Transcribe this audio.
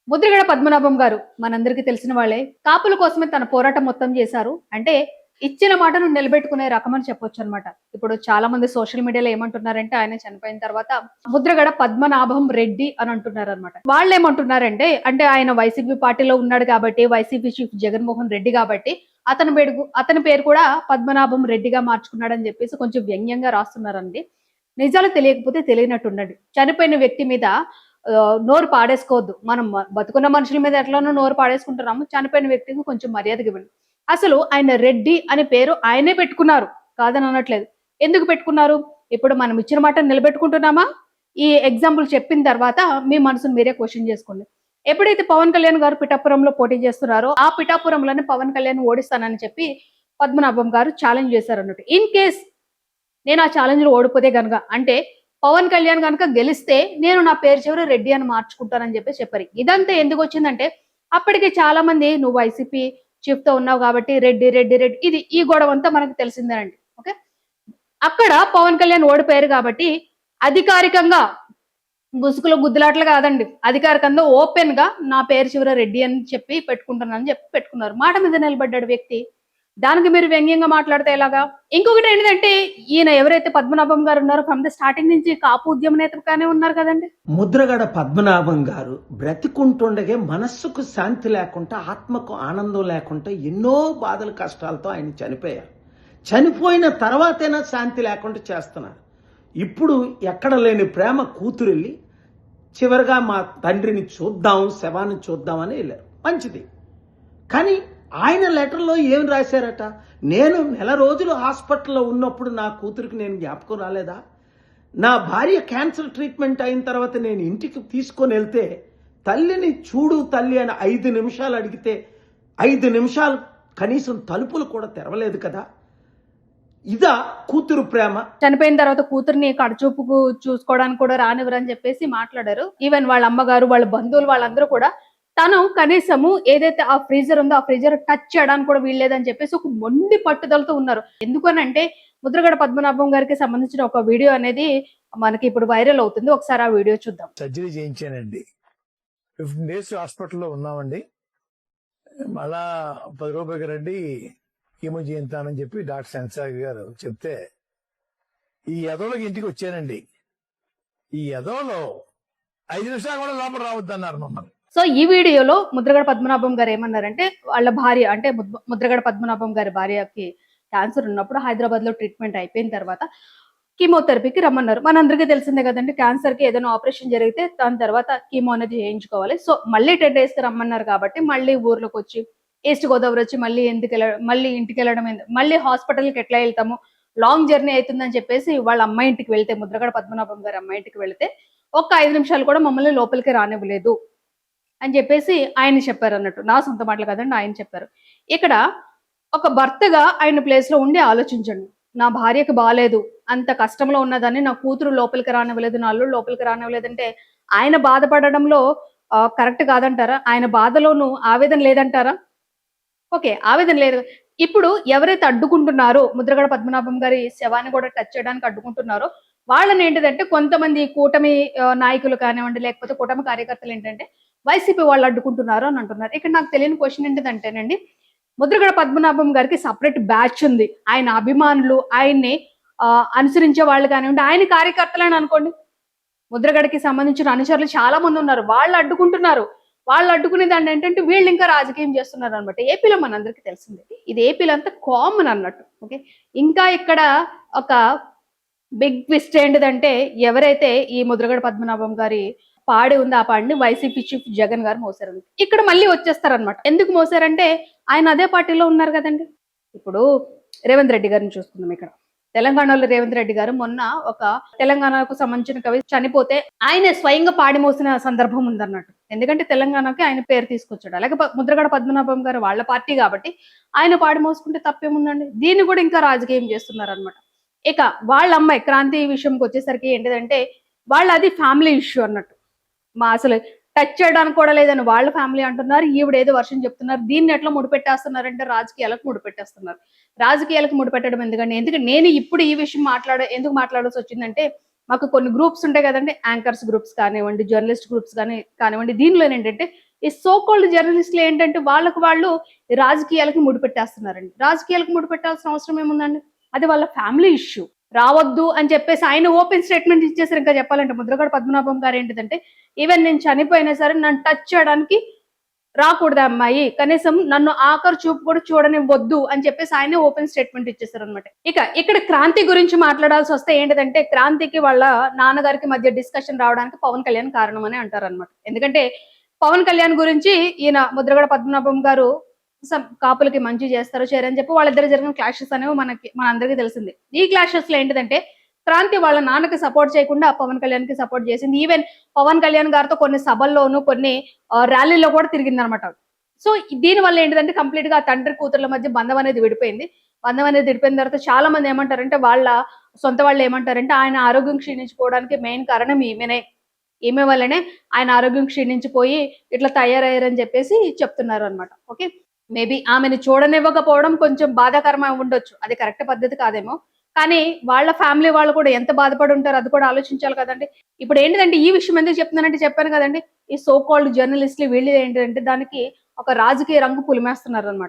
ముద్రగడ పద్మనాభం గారు మనందరికీ తెలిసిన వాళ్ళే. కాపుల కోసమే తన పోరాటం మొత్తం చేశారు. అంటే ఇచ్చిన మాటను నిలబెట్టుకునే రకం అని చెప్పొచ్చనమాట. ఇప్పుడు చాలా మంది సోషల్ మీడియాలో ఏమంటున్నారంటే ఆయన చనిపోయిన తర్వాత ముద్రగడ పద్మనాభం రెడ్డి అని అంటున్నారనమాట. వాళ్ళేమంటున్నారంటే అంటే ఆయన వైసీపీ పార్టీలో ఉన్నాడు కాబట్టి వైసీపీ చీఫ్ జగన్మోహన్ రెడ్డి కాబట్టి అతని పేరు కూడా పద్మనాభం రెడ్డిగా మార్చుకున్నాడని చెప్పేసి కొంచెం వ్యంగ్యంగా రాస్తున్నారండి. నిజాలు తెలియకపోతే తెలియనట్టుండండి. చనిపోయిన వ్యక్తి మీద నోరు పాడేసుకోవద్దు. మనం బతుకున్న మనుషుల మీద ఎట్లానో నోరు పాడేసుకుంటున్నాము. చనిపోయిన వ్యక్తికి కొంచెం మర్యాదగివ్వండి. అసలు ఆయన రెడ్డి అనే పేరు ఆయనే పెట్టుకున్నారు. కాదని అనట్లేదు. ఎందుకు పెట్టుకున్నారు? ఇప్పుడు మనం ఇచ్చిన మాట నిలబెట్టుకుంటున్నామా? ఈ ఎగ్జాంపుల్ చెప్పిన తర్వాత మీ మనసును మీరే క్వశ్చన్ చేసుకోండి. ఎప్పుడైతే పవన్ కళ్యాణ్ గారు పిఠాపురంలో పోటీ చేస్తున్నారో ఆ పిఠాపురంలోనే పవన్ కళ్యాణ్ ఓడిస్తానని చెప్పి పద్మనాభం గారు ఛాలెంజ్ చేశారన్నట్టు. ఇన్ కేస్ నేను ఆ ఛాలెంజ్ లో ఓడిపోతే గనక అంటే పవన్ కళ్యాణ్ కనుక గెలిస్తే నేను నా పేరు చివరి రెడ్డి అని మార్చుకుంటానని చెప్పి చెప్పారు. ఇదంతా ఎందుకు వచ్చిందంటే అప్పటికే చాలా మంది నువ్వు వైసీపీ చీఫ్ తో ఉన్నావు కాబట్టి రెడ్డి రెడ్డి రెడ్డి ఈ గొడవ అంతా మనకు తెలిసిందేనండి. ఓకే, అక్కడ పవన్ కళ్యాణ్ ఓడిపోయారు కాబట్టి అధికారికంగా గుసుకులు గుద్దులాట్లు కాదండి, అధికారికంగా ఓపెన్ గా నా పేరు చివర రెడ్డి అని చెప్పి పెట్టుకుంటున్నానని చెప్పి పెట్టుకున్నారు. మాట మీద నిలబడ్డాడు వ్యక్తి. దానికి మీరు వ్యంగ్యంగా మాట్లాడితే ఎలాగా? ఇంకొకటి ఏంటంటే ఈయన ఎవరైతే పద్మనాభం గారు ఉన్నారో ఫ్రమ్ ద స్టార్టింగ్ నుంచి కాపు ఉద్యమ నేతగానే ఉన్నారు కదండి. ముద్రగడ పద్మనాభం గారు బ్రతికుంటుండగే మనస్సుకు శాంతి లేకుండా ఆత్మకు ఆనందం లేకుండా ఎన్నో బాధలు కష్టాలతో ఆయన చనిపోయారు. చనిపోయిన తర్వాతైనా శాంతి లేకుండా చేస్తున్నారు. ఇప్పుడు ఎక్కడ లేని ప్రేమ కూతురెళ్ళి చివరిగా మా తండ్రిని చూద్దాం, శవాన్ని చూద్దామని వెళ్ళారు. మంచిది. కానీ ఆయన లెటర్లో ఏం రాశారట? నేను నెల రోజులు హాస్పిటల్లో ఉన్నప్పుడు నా కూతురికి నేను జ్ఞాపకం రాలేదా? నా భార్య క్యాన్సర్ ట్రీట్మెంట్ అయిన తర్వాత నేను ఇంటికి తీసుకొని వెళ్తే తల్లిని చూడు తల్లి అని 5 నిమిషాలు అడిగితే 5 నిమిషాలు కనీసం తలుపులు కూడా తెరవలేదు కదా. ఇదా కూతురు ప్రేమ? చనిపోయిన తర్వాత కూతుర్ని కడచూపుకు చూసుకోవడానికి కూడా రానివ్వరని చెప్పేసి మాట్లాడారు. ఈవెన్ వాళ్ళ అమ్మగారు, వాళ్ళ బంధువులు, వాళ్ళందరూ కూడా తను కనీసము ఏదైతే ఆ ఫ్రీజర్ ఉందో ఆ ఫ్రీజర్ టచ్ చేయడానికి కూడా వీల్లేదని చెప్పేసి ఒక మొండి పట్టుదలతో ఉన్నారు. ఎందుకనంటే ముద్రగడ పద్మనాభం గారికి సంబంధించిన ఒక వీడియో అనేది మనకి ఇప్పుడు వైరల్ అవుతుంది. ఒకసారి ఆ వీడియో చూద్దాం. సర్జరీ చేయించానండి. 15 days హాస్పిటల్లో ఉన్నామండి. మళ్ళా 10 రూపాయలకి రండి కీమో చేయించానని చెప్పి డాక్టర్ సెన్సార్ గారు చెప్తే ఈ ఎదవలకి ఇంటికి వచ్చానండి. ఈ ఎదవలో 5 నిమిషాలు కూడా లోపల రావద్దన్నారు మమ్మల్ని. సో ఈ వీడియోలో ముద్రగడ పద్మనాభం గారు ఏమన్నారంటే వాళ్ళ భార్య అంటే ముద్రగడ పద్మనాభం గారి భార్యకి క్యాన్సర్ ఉన్నప్పుడు హైదరాబాద్ లో ట్రీట్మెంట్ అయిపోయిన తర్వాత కీమోథెరపీకి రమ్మన్నారు. మనందరికీ తెలిసిందే కదండి, క్యాన్సర్ కి ఏదైనా ఆపరేషన్ జరిగితే దాని తర్వాత కీమో అనేది చేయించుకోవాలి. సో మళ్ళీ 10 days కి రమ్మన్నారు కాబట్టి మళ్ళీ ఊర్లోకి వచ్చి ఈస్ట్ గోదావరి వచ్చి మళ్ళీ ఇంటికి వెళ్ళడం, మళ్ళీ హాస్పిటల్కి ఎట్లా వెళ్తాము, లాంగ్ జర్నీ అవుతుందని చెప్పేసి వాళ్ళ అమ్మాయి ఇంటికి వెళ్తే, ముద్రగడ పద్మనాభం గారి అమ్మాయి ఇంటికి వెళ్తే ఒక్క 5 నిమిషాలు కూడా మమ్మల్ని లోపలికి రానివ్వలేదు అని చెప్పేసి ఆయన చెప్పారు అన్నట్టు. నా సొంత మాటలు కదండి, ఆయన చెప్పారు. ఇక్కడ ఒక భర్తగా ఆయన ప్లేస్ లో ఉండి ఆలోచించండి. నా భార్యకి బాగాలేదు, అంత కష్టంలో ఉన్నదాన్ని నా కూతురు లోపలికి రానివ్వలేదు, నా అల్లుడు లోపలికి రానివ్వలేదంటే ఆయన బాధపడడంలో కరెక్ట్ కాదంటారా? ఆయన బాధలోనూ ఆవేదన లేదంటారా? ఓకే, ఆవేదన లేదు. ఇప్పుడు ఎవరైతే అడ్డుకుంటున్నారో ముద్రగడ పద్మనాభం గారి శవాన్ని కూడా టచ్ చేయడానికి అడ్డుకుంటున్నారో వాళ్ళని ఏంటిదంటే కొంతమంది కూటమి నాయకులు కానివ్వండి, లేకపోతే కూటమి కార్యకర్తలు ఏంటంటే వైసీపీ వాళ్ళు అడ్డుకుంటున్నారు అని అంటున్నారు. ఇక్కడ నాకు తెలియని క్వశ్చన్ ఏంటిదంటేనండి, ముద్రగడ పద్మనాభం గారికి సపరేట్ బ్యాచ్ ఉంది. ఆయన అభిమానులు, ఆయన్ని అనుసరించే వాళ్ళు కానివ్వండి, ఆయన కార్యకర్తలని అనుకోండి, ముద్రగడకి సంబంధించిన అనుచరులు చాలా మంది ఉన్నారు. వాళ్ళు అడ్డుకుంటున్నారు. వాళ్ళు అడ్డుకునే దాన్ని ఏంటంటే వీళ్ళు ఇంకా రాజకీయం చేస్తున్నారు అనమాట. ఏపీలో మనందరికీ తెలిసిందే, ఇది ఏపీలో అంతా కామన్ అన్నట్టు. ఓకే, ఇంకా ఇక్కడ ఒక బిగ్ ట్విస్ట్ ఏంటిదంటే ఎవరైతే ఈ ముద్రగడ పద్మనాభం గారి పాడి ఉంది ఆ పాడిని వైసీపీ చీఫ్ జగన్ గారు మోసారు. ఇక్కడ మళ్ళీ వచ్చేస్తారనమాట. ఎందుకు మోసారంటే ఆయన అదే పార్టీలో ఉన్నారు కదండి. ఇప్పుడు రేవంత్ రెడ్డి గారిని చూస్తున్నాం. ఇక్కడ తెలంగాణలో రేవంత్ రెడ్డి గారు మొన్న ఒక తెలంగాణకు సంబంధించిన కవి చనిపోతే ఆయన స్వయంగా పాడి మోసిన సందర్భం ఉందన్నట్టు. ఎందుకంటే తెలంగాణకి ఆయన పేరు తీసుకొచ్చాడు. అలాగే ముద్రగడ పద్మనాభం గారు వాళ్ళ పార్టీ కాబట్టి ఆయన పాడి మోసుకుంటే తప్పేముందండి. దీన్ని కూడా ఇంకా రాజకీయం చేస్తున్నారు అనమాట. ఇక వాళ్ళ అమ్మాయి క్రాంతి విషయంకి వచ్చేసరికి ఏంటిదంటే అది ఫ్యామిలీ ఇష్యూ అన్నట్టు. అసలు టచ్ చేయడానికి కూడా లేదని వాళ్ళ ఫ్యామిలీ అంటున్నారు. ఈవిడేదో వర్షం చెప్తున్నారు. దీన్ని ఎట్లా ముడిపెట్టేస్తున్నారంటే రాజకీయాలకు ముడిపెట్టేస్తున్నారు. రాజకీయాలకు ముడిపెట్టడం ఎందుకంటే నేను ఇప్పుడు ఈ విషయం ఎందుకు మాట్లాడాల్సి వచ్చిందంటే మాకు కొన్ని గ్రూప్స్ ఉంటాయి కదండి, యాంకర్స్ గ్రూప్స్ కానివ్వండి, జర్నలిస్ట్ గ్రూప్స్ కానివ్వండి. దీనిలో ఏంటంటే ఈ సో కాల్డ్ జర్నలిస్టులు ఏంటంటే వాళ్ళకు వాళ్ళు రాజకీయాలకి ముడిపెట్టేస్తున్నారండి. రాజకీయాలకు ముడిపెట్టాల్సిన అవసరం ఏముందండి? అది వాళ్ళ ఫ్యామిలీ ఇష్యూ. రావద్దు అని చెప్పేసి ఆయన ఓపెన్ స్టేట్మెంట్ ఇచ్చేసారు. ఇంకా చెప్పాలంటే ముద్రగడ పద్మనాభం గారు ఏంటిదంటే, ఈవెన్ నేను చనిపోయినా సరే నన్ను టచ్ చేయడానికి రాకూడదు అమ్మాయి, కనీసం నన్ను ఆఖరు చూపు కూడా చూడనివ్వద్దు అని చెప్పేసి ఆయనే ఓపెన్ స్టేట్మెంట్ ఇచ్చేసారు అనమాట. ఇక ఇక్కడ క్రాంతి గురించి మాట్లాడాల్సి వస్తే ఏంటిదంటే, క్రాంతికి వాళ్ళ నాన్నగారికి మధ్య డిస్కషన్ రావడానికి పవన్ కళ్యాణ్ కారణం అని అంటారు అనమాట. ఎందుకంటే పవన్ కళ్యాణ్ గురించి ఈయన ముద్రగడ పద్మనాభం గారు కాపులకి మంచి చేస్తారో చేయరని చెప్పి వాళ్ళిద్దరు జరిగిన క్లాషెస్ అనేవి మనందరికీ తెలిసింది. ఈ క్లాషెస్ లో ఏంటిదంటే క్రాంతి వాళ్ళ నాన్నకి సపోర్ట్ చేయకుండా పవన్ కళ్యాణ్ కి సపోర్ట్ చేసింది. ఈవెన్ పవన్ కళ్యాణ్ గారితో కొన్ని సభల్లోనూ కొన్ని ర్యాలీల్లో కూడా తిరిగింది అనమాట. సో దీని వల్ల ఏంటిదంటే కంప్లీట్ గా తండ్రి కూతుర్ల మధ్య బంధం అనేది విడిపోయింది. బంధం అనేది విడిపోయిన తర్వాత చాలా మంది ఏమంటారంటే, వాళ్ళ సొంత వాళ్ళు ఏమంటారంటే, ఆయన ఆరోగ్యం క్షీణించుకోవడానికి మెయిన్ కారణం ఈమె వల్లనే ఆయన ఆరోగ్యం క్షీణించిపోయి ఇట్లా తయారయ్యారని చెప్పేసి చెప్తున్నారు అనమాట. ఓకే, మేబీ ఆమెను చూడనివ్వకపోవడం కొంచెం బాధాకరమై ఉండొచ్చు. అది కరెక్ట్ పద్ధతి కాదేమో. కానీ వాళ్ళ ఫ్యామిలీ వాళ్ళు కూడా ఎంత బాధపడి ఉంటారు అది కూడా ఆలోచించాలి కదండి. ఇప్పుడు ఏంటిదంటే ఈ విషయం ఎందుకు చెప్తున్నానంటే, చెప్పాను కదండి, ఈ సో కాల్డ్ జర్నలిస్టులు వీళ్ళు ఏంటంటే దానికి ఒక రాజకీయ రంగు పులిమేస్తున్నారు అనమాట.